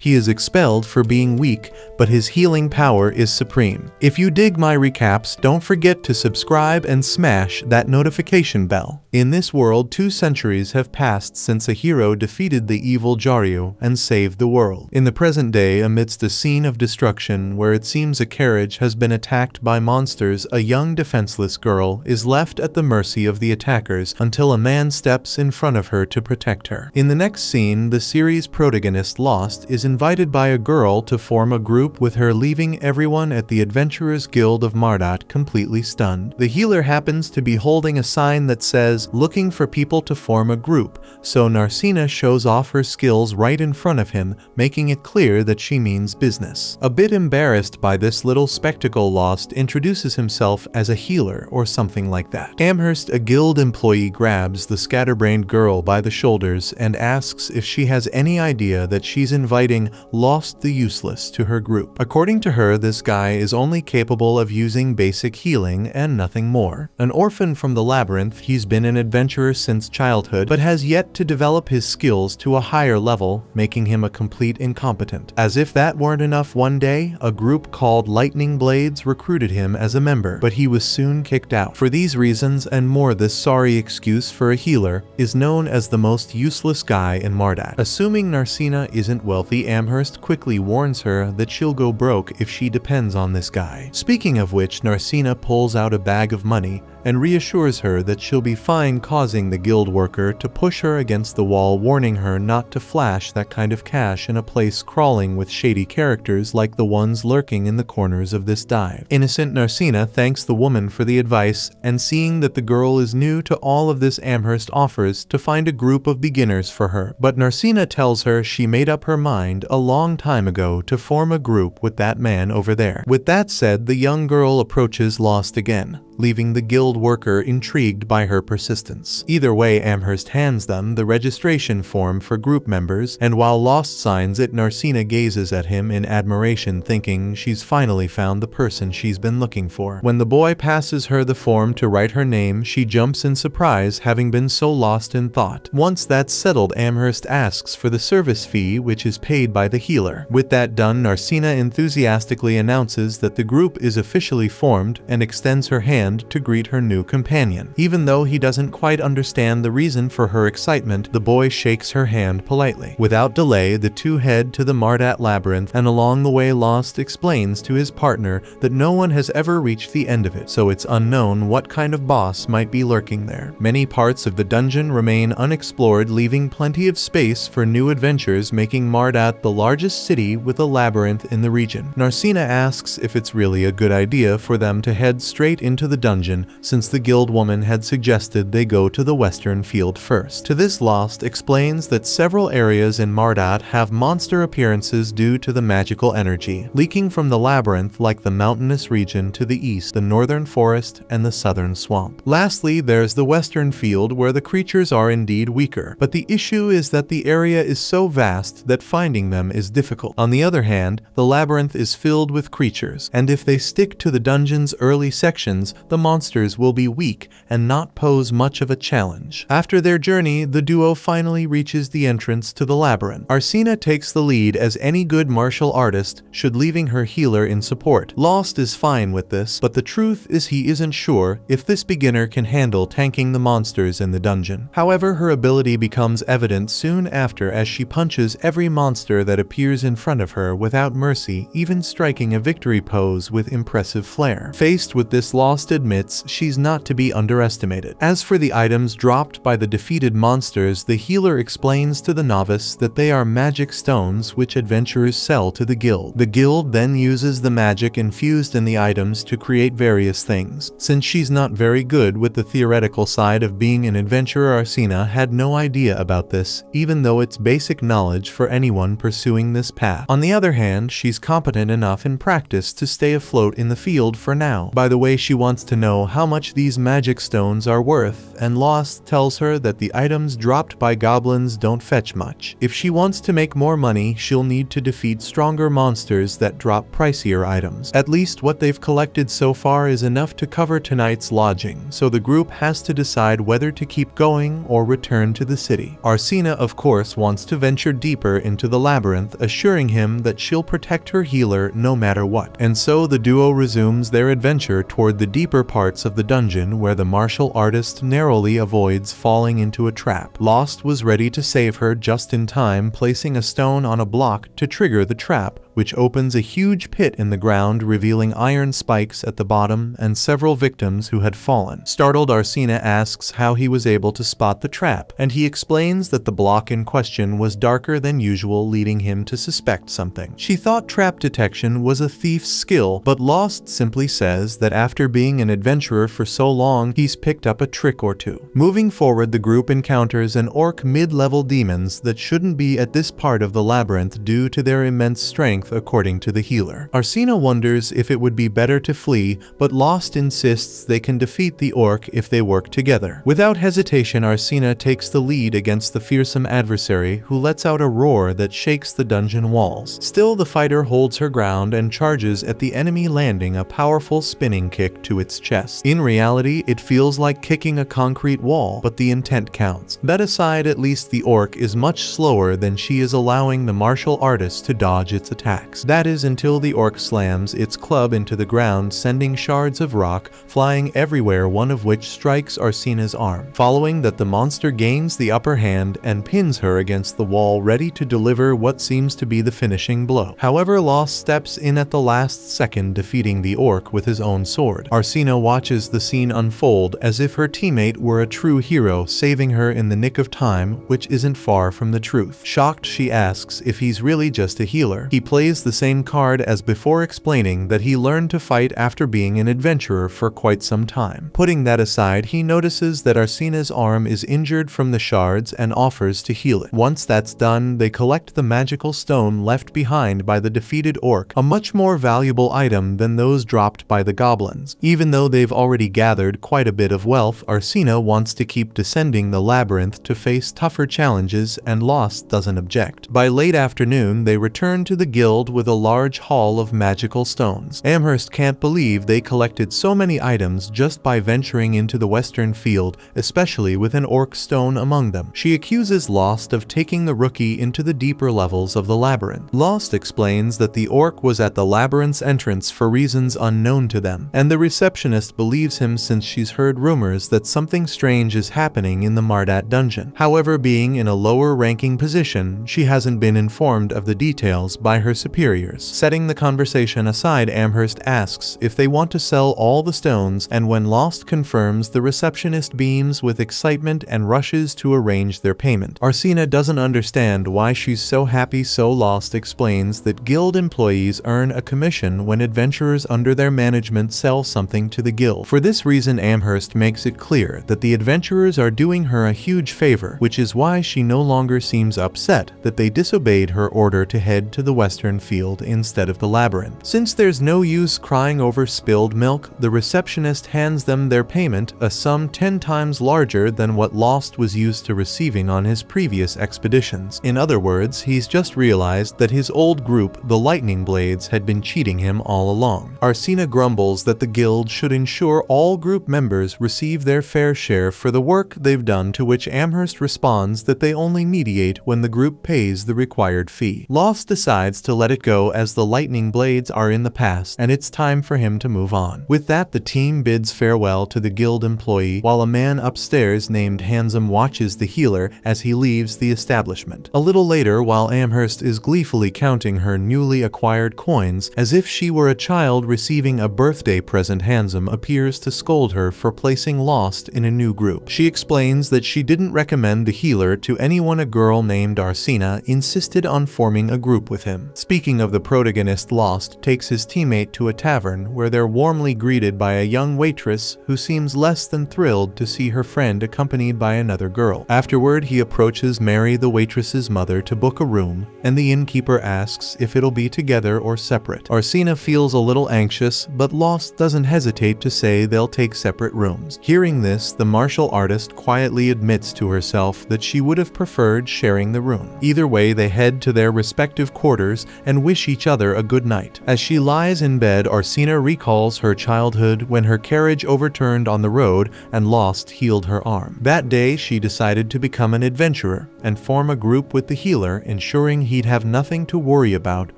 He is expelled for being weak, but his healing power is supreme. If you dig my recaps, don't forget to subscribe and smash that notification bell. In this world, 2 centuries have passed since a hero defeated the evil Jaryu and saved the world. In the present day, amidst a scene of destruction where it seems a carriage has been attacked by monsters, a young defenseless girl is left at the mercy of the attackers until a man steps in front of her to protect her. In the next scene, the series protagonist Lost is invited by a girl to form a group with her, leaving everyone at the Adventurers Guild of Mardat completely stunned. The healer happens to be holding a sign that says, "Looking for people to form a group," so Narcina shows off her skills right in front of him, making it clear that she means business. A bit embarrassed by this little spectacle, Lost introduces himself as a healer or something like that. Amherst, a guild employee, grabs the scatterbrained girl by the shoulders and asks if she has any idea that she's inviting Lost the Useless to her group. According to her, this guy is only capable of using basic healing and nothing more. An orphan from the labyrinth, he's been an adventurer since childhood, but has yet to develop his skills to a higher level, making him a complete incompetent. As if that weren't enough, one day, a group called Lightning Blades recruited him as a member, but he was soon kicked out. For these reasons and more, this sorry excuse for a healer is known as the most useless guy in Mardat. Assuming Narcina isn't wealthy, Amherst quickly warns her that she'll go broke if she depends on this guy. Speaking of which, Narcina pulls out a bag of money and reassures her that she'll be fine, causing the guild worker to push her against the wall, warning her not to flash that kind of cash in a place crawling with shady characters like the ones lurking in the corners of this dive. Innocent Narcina thanks the woman for the advice, and seeing that the girl is new to all of this, Amherst offers to find a group of beginners for her. But Narcina tells her she made up her mind a long time ago to form a group with that man over there. With that said, the young girl approaches Lost again, leaving the guild worker intrigued by her persistence. Either way, Amherst hands them the registration form for group members, and while Lost signs it, Narcina gazes at him in admiration, thinking she's finally found the person she's been looking for. When the boy passes her the form to write her name, she jumps in surprise, having been so lost in thought. Once that's settled, Amherst asks for the service fee, which is paid by the healer. With that done, Narcina enthusiastically announces that the group is officially formed and extends her hand to greet her new companion. Even though he doesn't quite understand the reason for her excitement, the boy shakes her hand politely. Without delay, the two head to the Mardat labyrinth, and along the way, Lost explains to his partner that no one has ever reached the end of it, so it's unknown what kind of boss might be lurking there. Many parts of the dungeon remain unexplored, leaving plenty of space for new adventures, making Mardat the largest city with a labyrinth in the region. Narcina asks if it's really a good idea for them to head straight into the dungeon, since the guild woman had suggested they go to the western field first. To this, Lost explains that several areas in Mardat have monster appearances due to the magical energy leaking from the labyrinth, like the mountainous region to the east, the northern forest, and the southern swamp. Lastly, there's the western field, where the creatures are indeed weaker, but the issue is that the area is so vast that finding them is difficult. On the other hand, the labyrinth is filled with creatures, and if they stick to the dungeon's early sections, the monsters will be weak and not pose much of a challenge. After their journey, the duo finally reaches the entrance to the labyrinth. Arsina takes the lead as any good martial artist should, leaving her healer in support. Lost is fine with this, but the truth is he isn't sure if this beginner can handle tanking the monsters in the dungeon. However, her ability becomes evident soon after, as she punches every monster that appears in front of her without mercy, even striking a victory pose with impressive flair. Faced with this, Lost admits she's not to be underestimated. As for the items dropped by the defeated monsters, the healer explains to the novice that they are magic stones which adventurers sell to the guild. The guild then uses the magic infused in the items to create various things. Since she's not very good with the theoretical side of being an adventurer, Arsina had no idea about this, even though it's basic knowledge for anyone pursuing this path. On the other hand, she's competent enough in practice to stay afloat in the field for now. By the way, she wants to know how much these magic stones are worth, and Lost tells her that the items dropped by goblins don't fetch much. If she wants to make more money, she'll need to defeat stronger monsters that drop pricier items. At least what they've collected so far is enough to cover tonight's lodging, so the group has to decide whether to keep going or return to the city. Arsina, of course, wants to venture deeper into the labyrinth, assuring him that she'll protect her healer no matter what. And so the duo resumes their adventure toward the deeper parts of the dungeon, where the martial artist narrowly avoids falling into a trap. Lost was ready to save her just in time, placing a stone on a block to trigger the trap, which opens a huge pit in the ground, revealing iron spikes at the bottom and several victims who had fallen. Startled, Arsina asks how he was able to spot the trap, and he explains that the block in question was darker than usual, leading him to suspect something. She thought trap detection was a thief's skill, but Lost simply says that after being an adventurer for so long, he's picked up a trick or two. Moving forward, the group encounters an orc mid-level demons that shouldn't be at this part of the labyrinth due to their immense strength, according to the healer. Arsina wonders if it would be better to flee, but Lost insists they can defeat the orc if they work together. Without hesitation, Arsina takes the lead against the fearsome adversary, who lets out a roar that shakes the dungeon walls. Still, the fighter holds her ground and charges at the enemy, landing a powerful spinning kick to its chest. In reality, it feels like kicking a concrete wall, but the intent counts. That aside, at least the orc is much slower than she is, allowing the martial artist to dodge its attacks. That is until the orc slams its club into the ground, sending shards of rock flying everywhere, one of which strikes Arsina's arm. Following that, the monster gains the upper hand and pins her against the wall, ready to deliver what seems to be the finishing blow. However, Lost steps in at the last second, defeating the orc with his own sword. Arsina watches the scene unfold as if her teammate were a true hero, saving her in the nick of time, which isn't far from the truth. Shocked, she asks if he's really just a healer. He plays the same card as before, explaining that he learned to fight after being an adventurer for quite some time. Putting that aside, he notices that Arsina's arm is injured from the shards and offers to heal it. Once that's done, they collect the magical stone left behind by the defeated orc, a much more valuable item than those dropped by the goblins. Even though they've already gathered quite a bit of wealth, Arsina wants to keep descending the labyrinth to face tougher challenges, and Lost doesn't object. By late afternoon, they return to the guild with a large haul of magical stones. Amherst can't believe they collected so many items just by venturing into the western field, especially with an orc stone among them. She accuses Lost of taking the rookie into the deeper levels of the labyrinth. Lost explains that the orc was at the labyrinth's entrance for reasons unknown to them, and the receptionist believes him since she's heard rumors that something strange is happening in the Mardat dungeon. However, being in a lower ranking position, she hasn't been informed of the details by her superiors. Setting the conversation aside, Amherst asks if they want to sell all the stones, and when Lost confirms, the receptionist beams with excitement and rushes to arrange their payment. Arsina doesn't understand why she's so happy, so Lost explains that guild employees earn a commission when adventurers under their management sell something to the guild. For this reason, Amherst makes it clear that the adventurers are doing her a huge favor, which is why she no longer seems upset that they disobeyed her order to head to the western field instead of the labyrinth. Since there's no use crying over spilled milk, the receptionist hands them their payment, a sum 10 times larger than what Lost was used to receiving on his previous expeditions. In other words, he's just realized that his old group, the Lightning Blades, had been cheating him all along. Arsina grumbles that the guild should ensure all group members receive their fair share for the work they've done, to which Amherst responds that they only mediate when the group pays the required fee. Lost decides to let it go as the Lightning Blades are in the past, and it's time for him to move on. With that, the team bids farewell to the guild employee, while a man upstairs named Handsome watches the healer as he leaves the establishment. A little later, while Amherst is gleefully counting her newly acquired coins as if she were a child receiving a birthday present, Handsome appears to scold her for placing Lost in a new group. She explains that she didn't recommend the healer to anyone. A girl named Arsina insisted on forming a group with him. Speaking of the protagonist, Lost takes his teammate to a tavern where they're warmly greeted by a young waitress who seems less than thrilled to see her friend accompanied by another girl. Afterward, he approaches Mary, the waitress's mother, to book a room, and the innkeeper asks if it'll be together or separate. Arsina feels a little anxious, but Lost doesn't hesitate to say they'll take separate rooms. Hearing this, the martial artist quietly admits to herself that she would have preferred sharing the room. Either way, they head to their respective quarters and wish each other a good night. As she lies in bed, Arsina recalls her childhood when her carriage overturned on the road and Lost healed her arm. That day, she decided to become an adventurer and form a group with the healer, ensuring he'd have nothing to worry about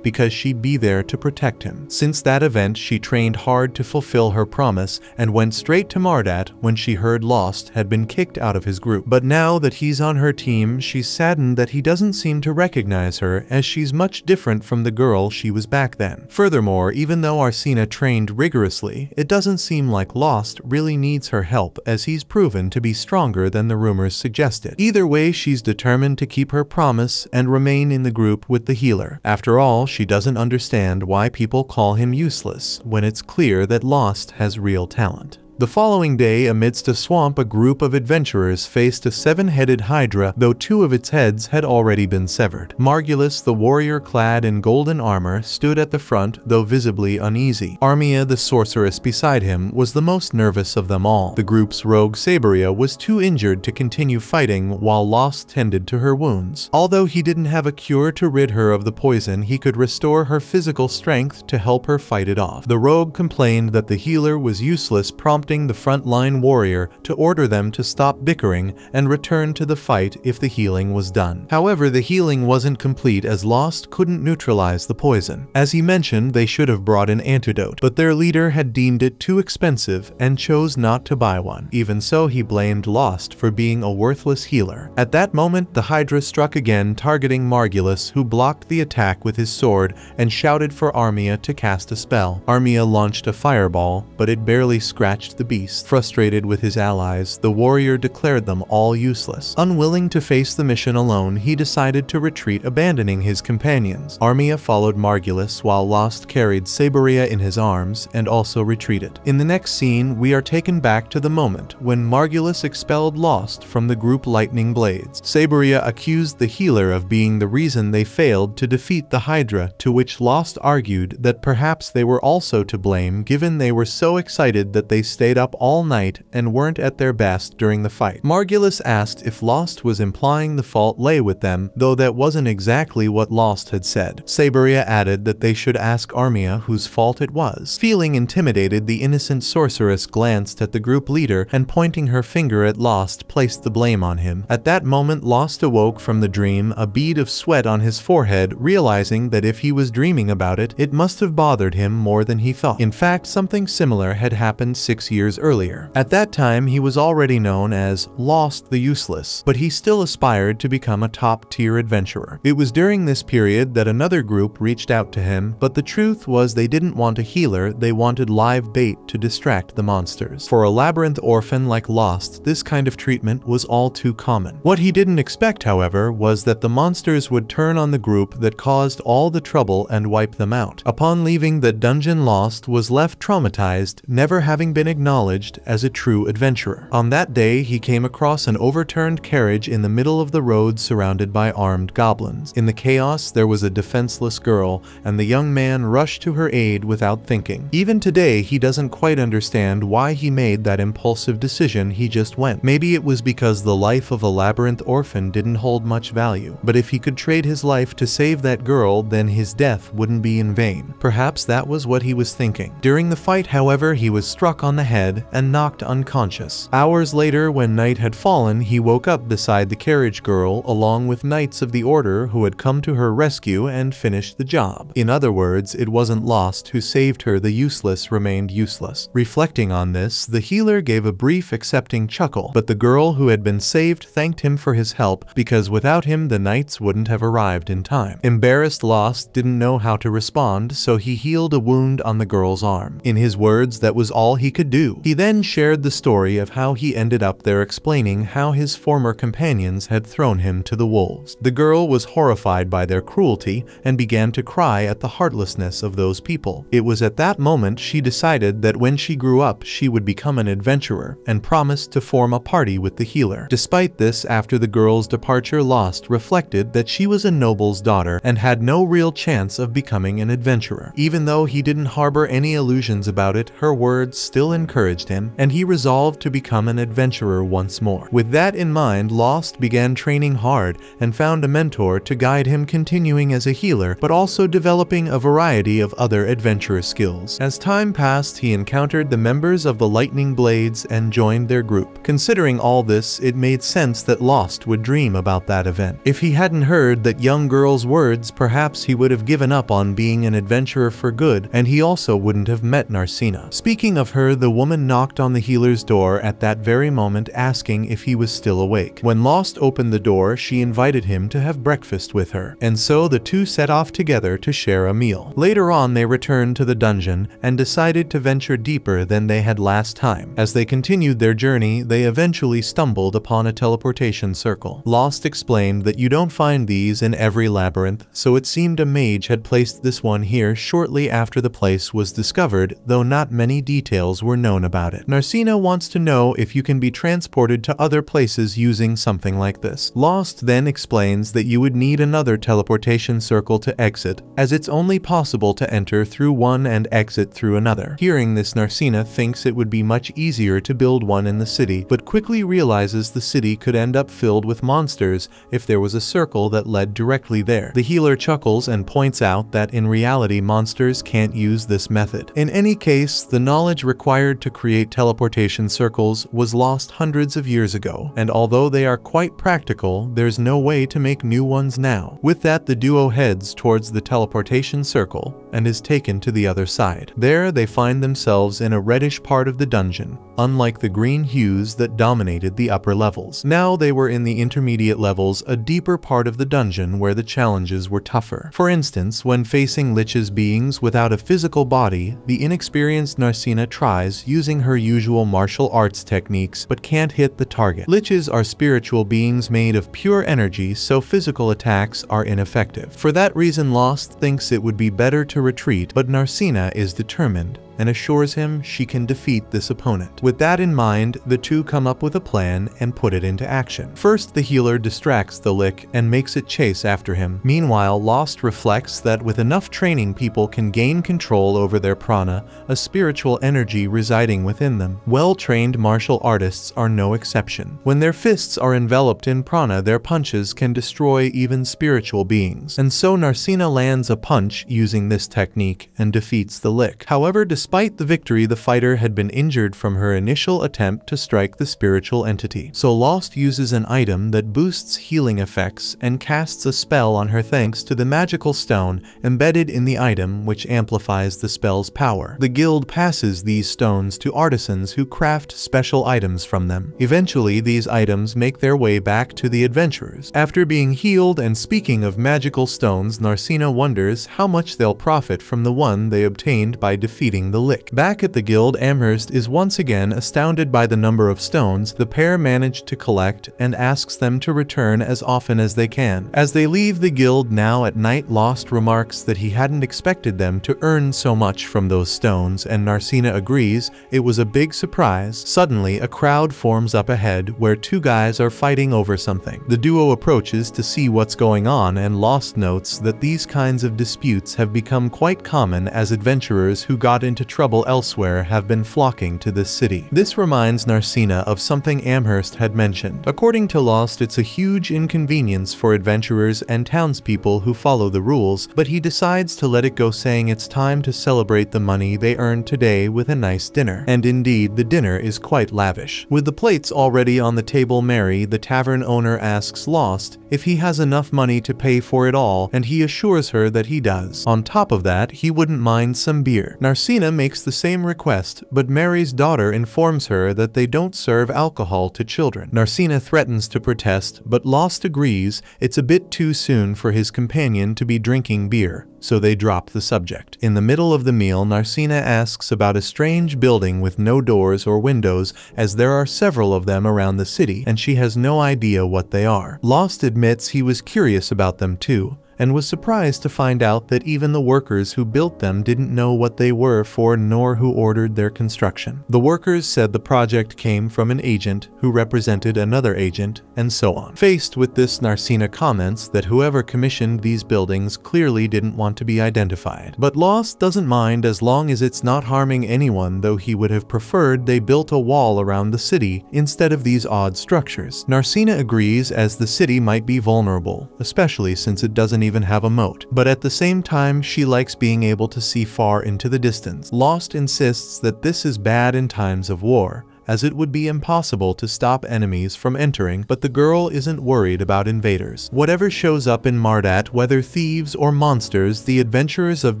because she'd be there to protect him. Since that event, she trained hard to fulfill her promise and went straight to Mardat when she heard Lost had been kicked out of his group. But now that he's on her team, she's saddened that he doesn't seem to recognize her, as she's much different from the girl she was back then. Furthermore, even though Arsina trained rigorously, it doesn't seem like Lost really needs her help, as he's proven to be stronger than the rumors suggested. Either way, she's determined to keep her promise and remain in the group with the healer. After all, she doesn't understand why people call him useless when it's clear that Lost has real talent. The following day, amidst a swamp, a group of adventurers faced a seven-headed hydra, though two of its heads had already been severed. Margulis, the warrior clad in golden armor, stood at the front, though visibly uneasy. Armia, the sorceress beside him, was the most nervous of them all. The group's rogue Saberia was too injured to continue fighting, while Lost tended to her wounds. Although he didn't have a cure to rid her of the poison, he could restore her physical strength to help her fight it off. The rogue complained that the healer was useless, prompting the front-line warrior to order them to stop bickering and return to the fight if the healing was done. However, the healing wasn't complete, as Lost couldn't neutralize the poison. As he mentioned, they should have brought an antidote, but their leader had deemed it too expensive and chose not to buy one. Even so, he blamed Lost for being a worthless healer. At that moment, the Hydra struck again, targeting Margulis, who blocked the attack with his sword and shouted for Armia to cast a spell. Armia launched a fireball, but it barely scratched the beast. Frustrated with his allies, the warrior declared them all useless. Unwilling to face the mission alone, he decided to retreat, abandoning his companions. Armia followed Margulis, while Lost carried Saberia in his arms and also retreated. In the next scene, we are taken back to the moment when Margulis expelled Lost from the group Lightning Blades. Saberia accused the healer of being the reason they failed to defeat the Hydra, to which Lost argued that perhaps they were also to blame, given they were so excited that they stayed up all night and weren't at their best during the fight. Margulis asked if Lost was implying the fault lay with them, though that wasn't exactly what Lost had said. Saberia added that they should ask Armia whose fault it was. Feeling intimidated, the innocent sorceress glanced at the group leader and, pointing her finger at Lost, placed the blame on him. At that moment, Lost awoke from the dream, a bead of sweat on his forehead, realizing that if he was dreaming about it, it must have bothered him more than he thought. In fact, something similar had happened 6 years earlier. At that time, he was already known as Lost the Useless, but he still aspired to become a top-tier adventurer. It was during this period that another group reached out to him, but the truth was they didn't want a healer, they wanted live bait to distract the monsters. For a labyrinth orphan like Lost, this kind of treatment was all too common. What he didn't expect, however, was that the monsters would turn on the group that caused all the trouble and wipe them out. Upon leaving the dungeon, Lost was left traumatized, never having been acknowledged as a true adventurer. On that day, he came across an overturned carriage in the middle of the road surrounded by armed goblins. In the chaos, there was a defenseless girl, and the young man rushed to her aid without thinking. Even today, he doesn't quite understand why he made that impulsive decision. He just went. Maybe it was because the life of a labyrinth orphan didn't hold much value, but if he could trade his life to save that girl, then his death wouldn't be in vain. Perhaps that was what he was thinking. During the fight, however, he was struck on the head and knocked unconscious. Hours later, when night had fallen, he woke up beside the carriage girl along with knights of the order who had come to her rescue and finished the job. In other words, it wasn't Lost who saved her, the useless remained useless. Reflecting on this, the healer gave a brief accepting chuckle, but the girl who had been saved thanked him for his help, because without him the knights wouldn't have arrived in time. Embarrassed, Lost didn't know how to respond, so he healed a wound on the girl's arm. In his words, that was all he could do do. He then shared the story of how he ended up there, explaining how his former companions had thrown him to the wolves. The girl was horrified by their cruelty and began to cry at the heartlessness of those people. It was at that moment she decided that when she grew up she would become an adventurer and promised to form a party with the healer. Despite this, after the girl's departure, Lost reflected that she was a noble's daughter and had no real chance of becoming an adventurer. Even though he didn't harbor any illusions about it, her words still encouraged him, and he resolved to become an adventurer once more. With that in mind, Lost began training hard and found a mentor to guide him, continuing as a healer, but also developing a variety of other adventurous skills. As time passed, he encountered the members of the Lightning Blades and joined their group. Considering all this, it made sense that Lost would dream about that event. If he hadn't heard that young girl's words, perhaps he would have given up on being an adventurer for good, and he also wouldn't have met Narcina. Speaking of her, the woman knocked on the healer's door at that very moment, asking if he was still awake. When Lost opened the door, she invited him to have breakfast with her, and so the two set off together to share a meal. Later on, they returned to the dungeon and decided to venture deeper than they had last time. As they continued their journey, they eventually stumbled upon a teleportation circle. Lost explained that you don't find these in every labyrinth, so it seemed a mage had placed this one here shortly after the place was discovered, though not many details were known about it. Narcina wants to know if you can be transported to other places using something like this. Lost then explains that you would need another teleportation circle to exit, as it's only possible to enter through one and exit through another. Hearing this, Narcina thinks it would be much easier to build one in the city, but quickly realizes the city could end up filled with monsters if there was a circle that led directly there. The healer chuckles and points out that in reality monsters can't use this method. In any case, the knowledge required to create teleportation circles was lost hundreds of years ago, and although they are quite practical, there's no way to make new ones now. With that, the duo heads towards the teleportation circle and is taken to the other side. There, they find themselves in a reddish part of the dungeon, unlike the green hues that dominated the upper levels. Now they were in the intermediate levels, a deeper part of the dungeon where the challenges were tougher. For instance, when facing Lich's beings without a physical body, the inexperienced Narcina tries using her usual martial arts techniques but can't hit the target. Liches are spiritual beings made of pure energy, so physical attacks are ineffective. For that reason, Lost thinks it would be better to retreat, but Narcina is determined and assures him she can defeat this opponent. With that in mind, the two come up with a plan and put it into action. First, the healer distracts the Lich and makes it chase after him. Meanwhile, Lost reflects that with enough training, people can gain control over their prana, a spiritual energy residing within them. Well-trained martial artists are no exception. When their fists are enveloped in prana, their punches can destroy even spiritual beings. And so Narcina lands a punch using this technique and defeats the Lich. However, despite the victory, the fighter had been injured from her initial attempt to strike the spiritual entity. So Lost uses an item that boosts healing effects and casts a spell on her thanks to the magical stone embedded in the item, which amplifies the spell's power. The guild passes these stones to artisans who craft special items from them. Eventually, these items make their way back to the adventurers. After being healed, and speaking of magical stones, Narcina wonders how much they'll profit from the one they obtained by defeating the Lich. Back at the guild, Amherst is once again astounded by the number of stones the pair managed to collect and asks them to return as often as they can. As they leave the guild now at night, Lost remarks that he hadn't expected them to earn so much from those stones, and Narcina agrees it was a big surprise. Suddenly, a crowd forms up ahead where two guys are fighting over something. The duo approaches to see what's going on, and Lost notes that these kinds of disputes have become quite common as adventurers who got into trouble elsewhere have been flocking to this city. This reminds Narcina of something Amherst had mentioned. According to Lost, it's a huge inconvenience for adventurers and townspeople who follow the rules, but he decides to let it go, saying it's time to celebrate the money they earned today with a nice dinner. And indeed, the dinner is quite lavish. With the plates already on the table, Mary, the tavern owner, asks Lost if he has enough money to pay for it all, and he assures her that he does. On top of that, he wouldn't mind some beer. Narcina Narcina makes the same request, but Mary's daughter informs her that they don't serve alcohol to children. Narcina threatens to protest, but Lost agrees it's a bit too soon for his companion to be drinking beer, so they drop the subject. In the middle of the meal, Narcina asks about a strange building with no doors or windows, as there are several of them around the city, and she has no idea what they are. Lost admits he was curious about them too, and was surprised to find out that even the workers who built them didn't know what they were for nor who ordered their construction. The workers said the project came from an agent who represented another agent, and so on. Faced with this, Narcina comments that whoever commissioned these buildings clearly didn't want to be identified. But Lost doesn't mind as long as it's not harming anyone, though he would have preferred they built a wall around the city instead of these odd structures. Narcina agrees, as the city might be vulnerable, especially since it doesn't even have a moat, but at the same time she likes being able to see far into the distance. Lost insists that this is bad in times of war, as it would be impossible to stop enemies from entering, but the girl isn't worried about invaders. Whatever shows up in Mardat, whether thieves or monsters, the adventurers of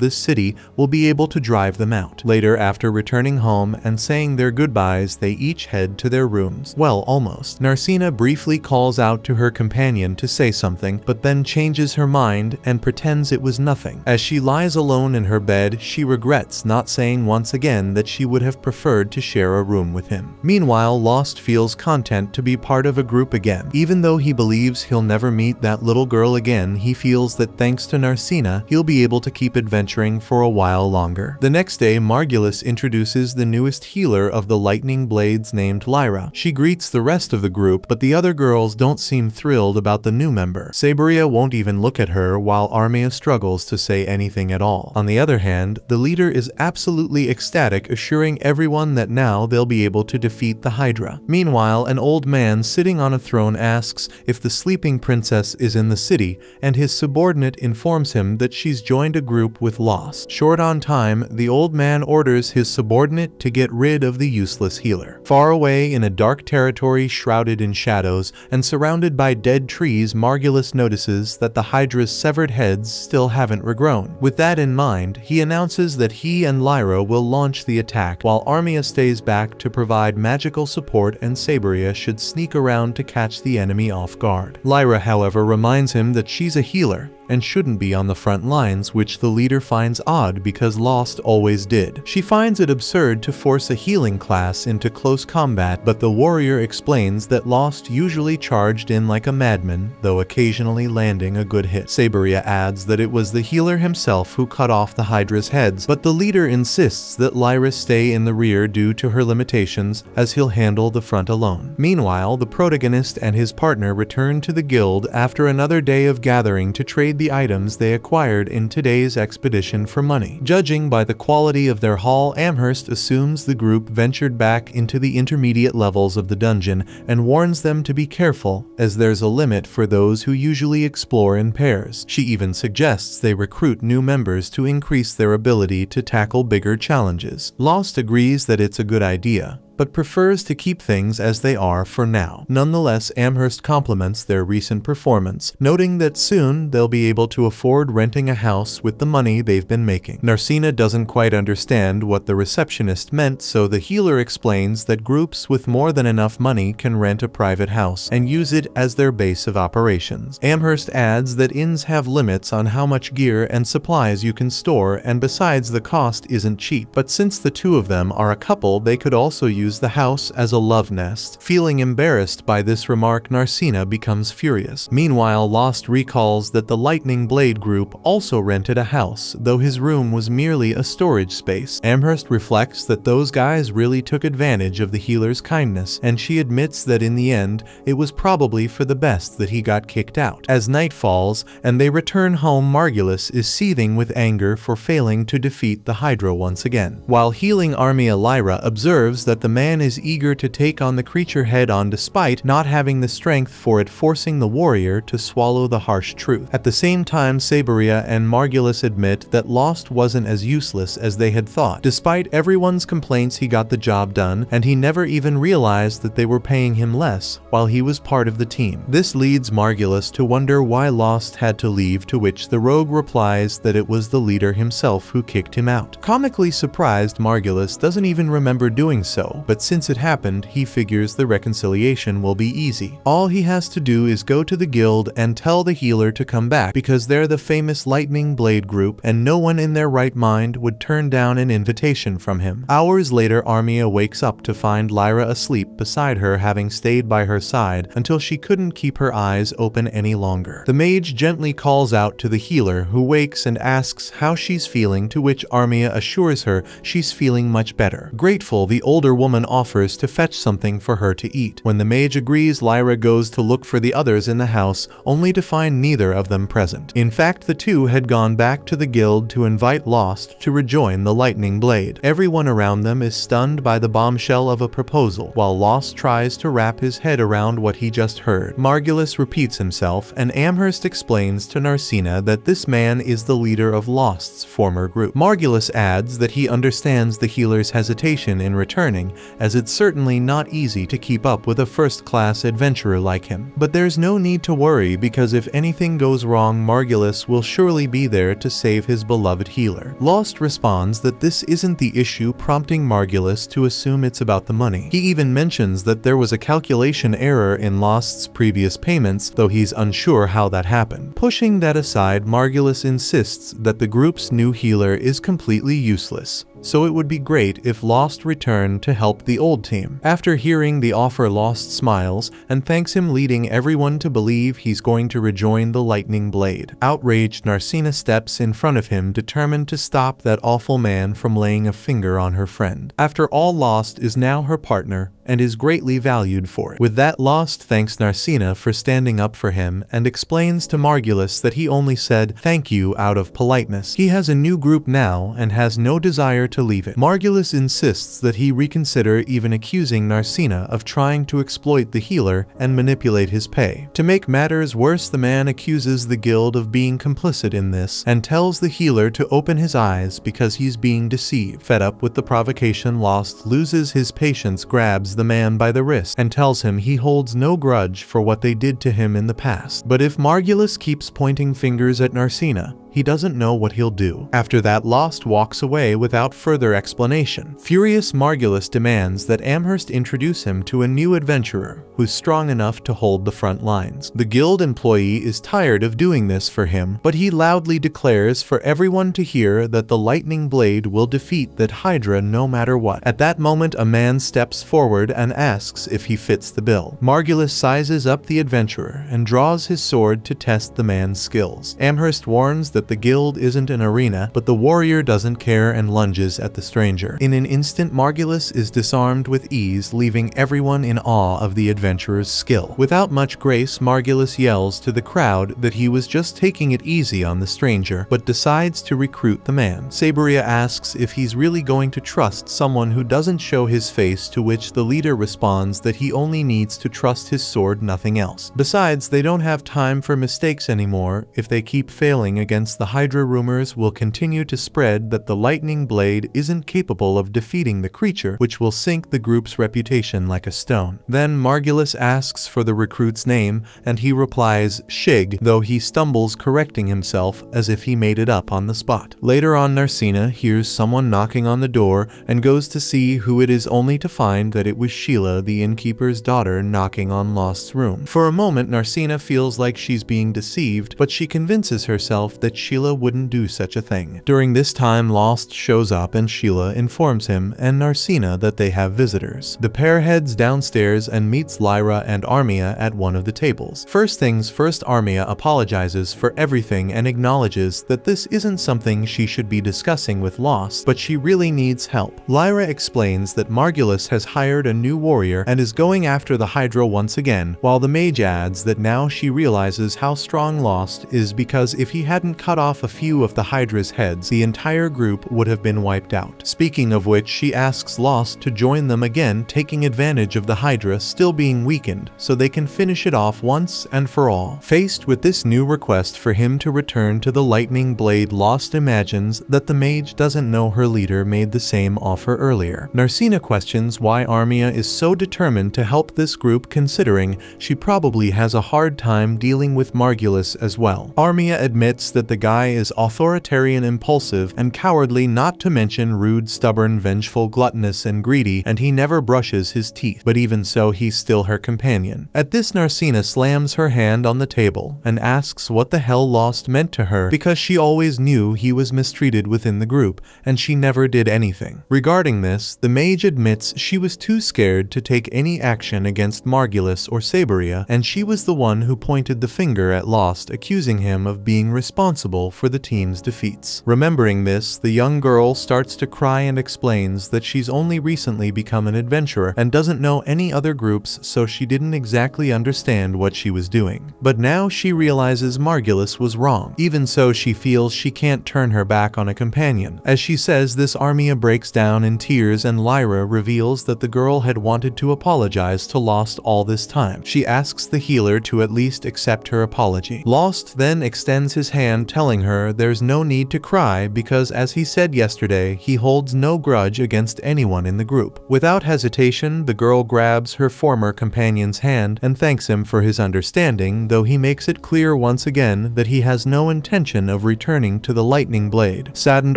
this city will be able to drive them out. Later, after returning home and saying their goodbyes, they each head to their rooms. Well, almost. Narcina briefly calls out to her companion to say something, but then changes her mind and pretends it was nothing. As she lies alone in her bed, she regrets not saying once again that she would have preferred to share a room with him. Meanwhile, Lost feels content to be part of a group again. Even though he believes he'll never meet that little girl again, he feels that thanks to Narcina, he'll be able to keep adventuring for a while longer. The next day, Margulis introduces the newest healer of the Lightning Blades named Lyra. She greets the rest of the group, but the other girls don't seem thrilled about the new member. Saberia won't even look at her, while Armia struggles to say anything at all. On the other hand, the leader is absolutely ecstatic, assuring everyone that now they'll be able to defeat the Hydra. Meanwhile, an old man sitting on a throne asks if the sleeping princess is in the city, and his subordinate informs him that she's joined a group with Lost. Short on time, the old man orders his subordinate to get rid of the useless healer. Far away in a dark territory shrouded in shadows and surrounded by dead trees, Margulis notices that the Hydra's severed heads still haven't regrown. With that in mind, he announces that he and Lyra will launch the attack, while Armia stays back to provide magical support, and Saberia should sneak around to catch the enemy off guard. Lyra, however, reminds him that she's a healer and shouldn't be on the front lines, which the leader finds odd because Lost always did. She finds it absurd to force a healing class into close combat, but the warrior explains that Lost usually charged in like a madman, though occasionally landing a good hit. Saberia adds that it was the healer himself who cut off the Hydra's heads, but the leader insists that Lyra stay in the rear due to her limitations, as he'll handle the front alone. Meanwhile, the protagonist and his partner return to the guild after another day of gathering to trade the items they acquired in today's expedition for money. Judging by the quality of their haul, Amherst assumes the group ventured back into the intermediate levels of the dungeon and warns them to be careful, as there's a limit for those who usually explore in pairs. She even suggests they recruit new members to increase their ability to tackle bigger challenges. Lost agrees that it's a good idea, but prefers to keep things as they are for now. Nonetheless, Amherst compliments their recent performance, noting that soon they'll be able to afford renting a house with the money they've been making. Narcina doesn't quite understand what the receptionist meant, so the healer explains that groups with more than enough money can rent a private house and use it as their base of operations. Amherst adds that inns have limits on how much gear and supplies you can store, and besides, the cost isn't cheap. But since the two of them are a couple, they could also use the house as a love nest. Feeling embarrassed by this remark, Narcina becomes furious. Meanwhile, Lost recalls that the Lightning Blade group also rented a house, though his room was merely a storage space. Amherst reflects that those guys really took advantage of the healer's kindness, and she admits that in the end, it was probably for the best that he got kicked out. As night falls and they return home, Margulis is seething with anger for failing to defeat the Hydra once again. While healing Armia, Lyra observes that the man is eager to take on the creature head-on despite not having the strength for it, forcing the warrior to swallow the harsh truth. At the same time, Saberia and Margulis admit that Lost wasn't as useless as they had thought. Despite everyone's complaints, he got the job done, and he never even realized that they were paying him less while he was part of the team. This leads Margulis to wonder why Lost had to leave, to which the rogue replies that it was the leader himself who kicked him out. Comically surprised, Margulis doesn't even remember doing so, but since it happened, he figures the reconciliation will be easy. All he has to do is go to the guild and tell the healer to come back, because they're the famous Lightning Blade group and no one in their right mind would turn down an invitation from him. Hours later, Armia wakes up to find Lyra asleep beside her, having stayed by her side until she couldn't keep her eyes open any longer. The mage gently calls out to the healer, who wakes and asks how she's feeling, to which Armia assures her she's feeling much better. Grateful, the older woman offers to fetch something for her to eat. When the mage agrees, Lyra goes to look for the others in the house, only to find neither of them present. In fact, the two had gone back to the guild to invite Lost to rejoin the Lightning Blade. Everyone around them is stunned by the bombshell of a proposal, while Lost tries to wrap his head around what he just heard. Margulis repeats himself, and Amherst explains to Narcina that this man is the leader of Lost's former group. Margulis adds that he understands the healer's hesitation in returning, as it's certainly not easy to keep up with a first-class adventurer like him. But there's no need to worry, because if anything goes wrong, Margulis will surely be there to save his beloved healer. Lost responds that this isn't the issue, prompting Margulis to assume it's about the money. He even mentions that there was a calculation error in Lost's previous payments, though he's unsure how that happened. Pushing that aside, Margulis insists that the group's new healer is completely useless, so it would be great if Lost returned to help the old team. After hearing the offer, Lost smiles and thanks him, leading everyone to believe he's going to rejoin the Lightning Blade. Outraged, Narcina steps in front of him, determined to stop that awful man from laying a finger on her friend. After all, Lost is now her partner and is greatly valued for it. With that, Lost thanks Narcina for standing up for him and explains to Margulis that he only said thank you out of politeness. He has a new group now and has no desire to leave it. Margulis insists that he reconsider even accusing Narcina of trying to exploit the healer and manipulate his pay. To make matters worse, the man accuses the guild of being complicit in this and tells the healer to open his eyes because he's being deceived. Fed up with the provocation, Lost loses his patience, grabs the man by the wrist, and tells him he holds no grudge for what they did to him in the past. But if Margulis keeps pointing fingers at Narcina, he doesn't know what he'll do. After that, Lost walks away without further explanation. Furious, Margulis demands that Amherst introduce him to a new adventurer who's strong enough to hold the front lines. The guild employee is tired of doing this for him, but he loudly declares for everyone to hear that the Lightning Blade will defeat that Hydra no matter what. At that moment, a man steps forward and asks if he fits the bill. Margulis sizes up the adventurer and draws his sword to test the man's skills. Amherst warns that the guild isn't an arena, but the warrior doesn't care and lunges at the stranger. In an instant, Margulis is disarmed with ease, leaving everyone in awe of the adventurer's skill. Without much grace, Margulis yells to the crowd that he was just taking it easy on the stranger, but decides to recruit the man. Saberia asks if he's really going to trust someone who doesn't show his face, to which the leader responds that he only needs to trust his sword, nothing else. Besides, they don't have time for mistakes anymore. If they keep failing against the Hydra, rumors will continue to spread that the Lightning Blade isn't capable of defeating the creature, which will sink the group's reputation like a stone. Then Margulis asks for the recruit's name, and he replies Shig, though he stumbles, correcting himself as if he made it up on the spot. Later on, Narcina hears someone knocking on the door and goes to see who it is, only to find that it was Sheila, the innkeeper's daughter, knocking on Lost's room. For a moment, Narcina feels like she's being deceived, but she convinces herself that Sheila wouldn't do such a thing. During this time, Lost shows up and Sheila informs him and Narcina that they have visitors. The pair heads downstairs and meets Lyra and Armia at one of the tables. First things first, Armia apologizes for everything and acknowledges that this isn't something she should be discussing with Lost, but she really needs help. Lyra explains that Margulis has hired a new warrior and is going after the Hydra once again, while the mage adds that now she realizes how strong Lost is, because if he hadn't cut off a few of the Hydra's heads, the entire group would have been wiped out. Speaking of which, she asks Lost to join them again, taking advantage of the Hydra still being weakened so they can finish it off once and for all. Faced with this new request for him to return to the lightning blade, Lost imagines that the mage doesn't know her leader made the same offer earlier. Narcina questions why Armia is so determined to help this group, considering she probably has a hard time dealing with Margulis as well. Armia admits that the guy is authoritarian, impulsive, and cowardly, not to mention rude, stubborn, vengeful, gluttonous, and greedy, and he never brushes his teeth. But even so, he's still her companion. At this, Narcina slams her hand on the table and asks what the hell Lost meant to her, because she always knew he was mistreated within the group, and she never did anything. Regarding this, the mage admits she was too scared to take any action against Margulis or Saberia, and she was the one who pointed the finger at Lost, accusing him of being responsible for the team's defeats. Remembering this, the young girl starts to cry and explains that she's only recently become an adventurer and doesn't know any other groups, so she didn't exactly understand what she was doing. But now she realizes Margulis was wrong. Even so, she feels she can't turn her back on a companion. As she says this, Armia breaks down in tears, and Lyra reveals that the girl had wanted to apologize to Lost all this time. She asks the healer to at least accept her apology. Lost then extends his hand, telling her there's no need to cry because, as he said yesterday, he holds no grudge against anyone in the group. Without hesitation, the girl grabs her former companion's hand and thanks him for his understanding, though he makes it clear once again that he has no intention of returning to the lightning blade. Saddened,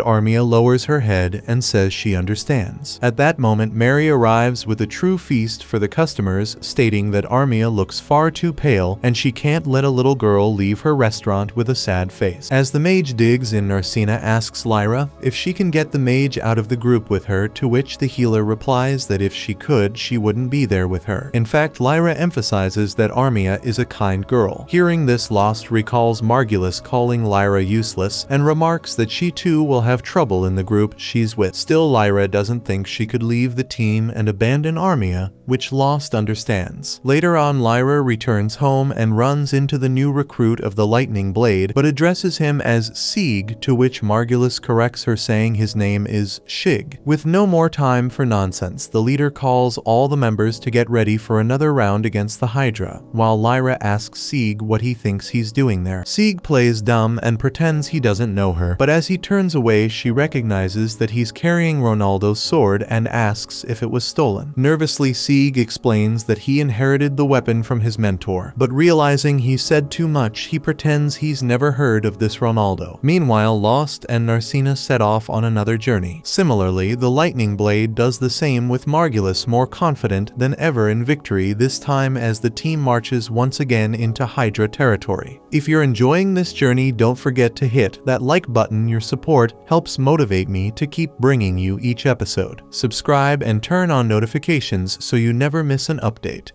Armia lowers her head and says she understands. At that moment, Mary arrives with a true feast for the customers, stating that Armia looks far too pale and she can't let a little girl leave her restaurant with a sad face. As the mage digs in, Narcina asks Lyra if she can get the mage out of the group with her, to which the healer replies that if she could, she wouldn't be there with her. In fact, Lyra emphasizes that Armia is a kind girl. Hearing this, Lost recalls Margulis calling Lyra useless and remarks that she too will have trouble in the group she's with. Still, Lyra doesn't think she could leave the team and abandon Armia, which Lost understands. Later on, Lyra returns home and runs into the new recruit of the Lightning Blade, but addresses him as Sieg, to which Margulis corrects her, saying his name is Shig. With no more time for nonsense, the leader calls all the members to get ready for another round against the Hydra, while Lyra asks Sieg what he thinks he's doing there. Sieg plays dumb and pretends he doesn't know her, but as he turns away, she recognizes that he's carrying Ronaldo's sword and asks if it was stolen. Nervously, Sieg explains that he inherited the weapon from his mentor, but realizing he said too much, he pretends he's never heard of this Ronaldo. Meanwhile, Lost and Narcina set off on another journey. Similarly, the Lightning Blade does the same, with Margulis more confident than ever in victory, this time as the team marches once again into Hydra territory. If you're enjoying this journey, don't forget to hit that like button. Your support helps motivate me to keep bringing you each episode. Subscribe and turn on notifications so you never miss an update.